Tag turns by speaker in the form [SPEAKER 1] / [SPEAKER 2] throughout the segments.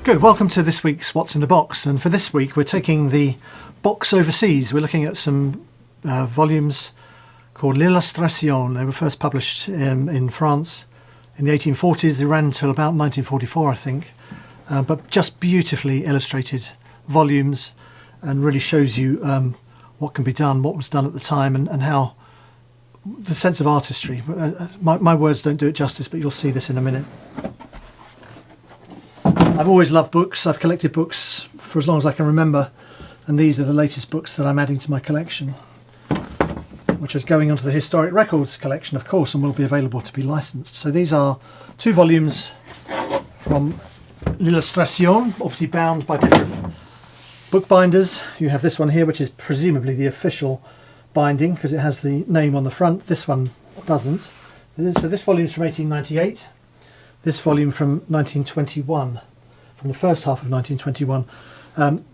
[SPEAKER 1] Good, welcome to this week's What's in the Box, and for this week we're taking the box overseas. We're looking at some volumes called L'Illustration. They were first published in France in the 1840s. They ran until about 1944, I think, but just beautifully illustrated volumes, and really shows you what can be done, what was done at the time, and how the sense of artistry. My words don't do it justice, but you'll see this in a minute. I've always loved books. I've collected books for as long as I can remember, and these are the latest books that I'm adding to my collection, which are going onto the Historic Records collection, of course, and will be available to be licensed. So these are two volumes from L'Illustration, obviously bound by different bookbinders. You have this one here, which is presumably the official binding because it has the name on the front. This one doesn't. So this volume is from 1898. This volume from 1921. From the first half of 1921.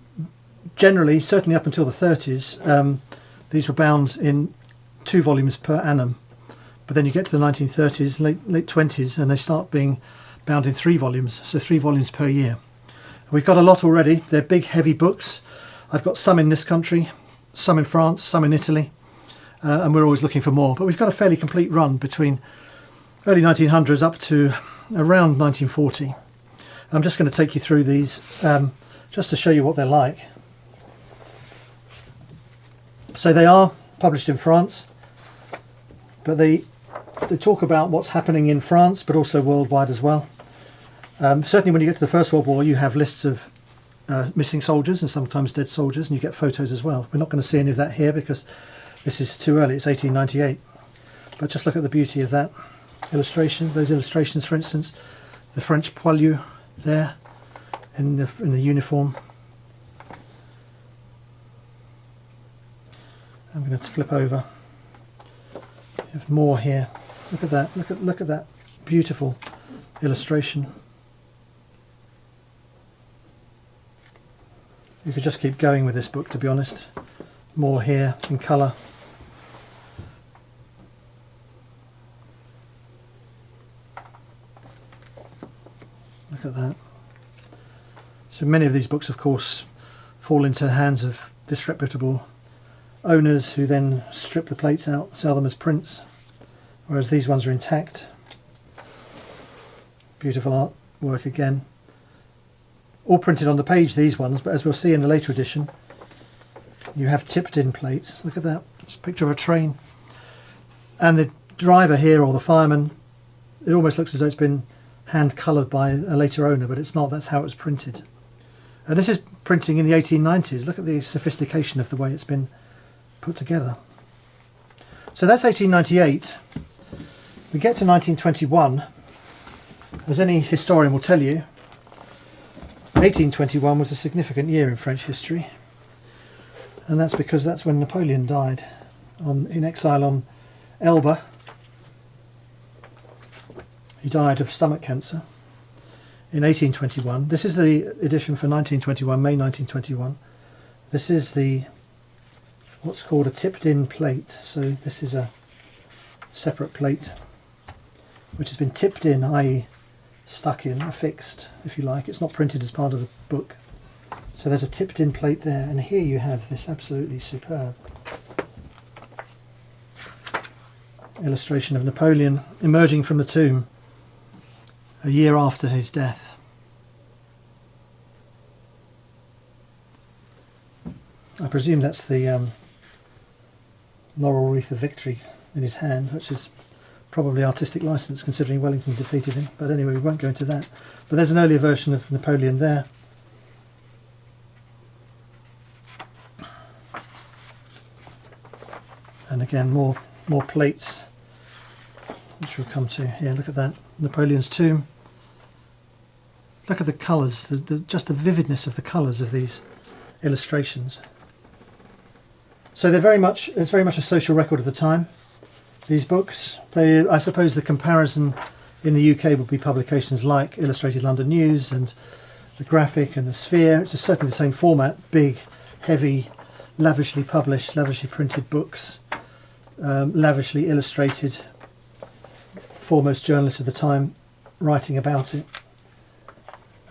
[SPEAKER 1] Generally, certainly up until the 30s, these were bound in 2 volumes per annum. But then you get to the 1930s, late 20s, and they start being bound in 3 volumes, so 3 volumes per year. We've got a lot already. They're big, heavy books. I've got some in this country, some in France, some in Italy, and we're always looking for more. But we've got a fairly complete run between early 1900s up to around 1940. I'm just going to take you through these just to show you what they're like. So they are published in France, but they talk about what's happening in France, but also worldwide as well. Certainly when you get to the First World War, you have lists of missing soldiers and sometimes dead soldiers, and you get photos as well. We're not going to see any of that here because this is too early. It's 1898. But just look at the beauty of that illustration. Those illustrations, for instance, the French poilus there in the uniform. I'm going to flip over. You have more here. Look at that. Look at that beautiful illustration. You could just keep going with this book, to be honest. More here in colour. Look at that. So many of these books, of course, fall into the hands of disreputable owners who then strip the plates out, sell them as prints, whereas these ones are intact. Beautiful artwork again. All printed on the page, these ones, but as we'll see in the later edition, you have tipped in plates. Look at that. It's a picture of a train. And the driver here, or the fireman, it almost looks as though it's been hand coloured by a later owner, but it's not. That's how it was printed. And this is printing in the 1890s. Look at the sophistication of the way it's been put together. So that's 1898. We get to 1921. As any historian will tell you, 1821 was a significant year in French history, and that's because that's when Napoleon died in exile on Elba. He died of stomach cancer in 1821. This is the edition for 1921, May 1921. This is what's called a tipped-in plate. So this is a separate plate which has been tipped in, i.e. stuck in, affixed, if you like. It's not printed as part of the book. So there's a tipped-in plate there, and here you have this absolutely superb illustration of Napoleon emerging from the tomb a year after his death. I presume that's the laurel wreath of victory in his hand, which is probably artistic license considering Wellington defeated him. But anyway, we won't go into that. But there's an earlier version of Napoleon there. And again, more plates, which we'll come to. Yeah, look at that. Napoleon's tomb. Look at the colours, just the vividness of the colours of these illustrations. So it's very much a social record of the time, these books. I suppose the comparison in the UK would be publications like Illustrated London News and the Graphic and the Sphere. It's certainly the same format, big, heavy, lavishly published, lavishly printed books, lavishly illustrated, foremost journalists of the time writing about it.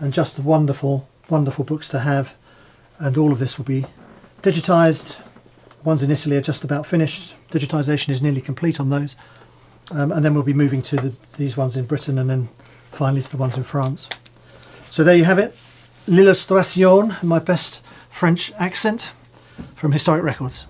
[SPEAKER 1] and just wonderful, wonderful books to have. And all of this will be digitised. Ones in Italy are just about finished. Digitisation is nearly complete on those. And then we'll be moving to these ones in Britain, and then finally to the ones in France. So there you have it. L'illustration, my best French accent from Historic Records.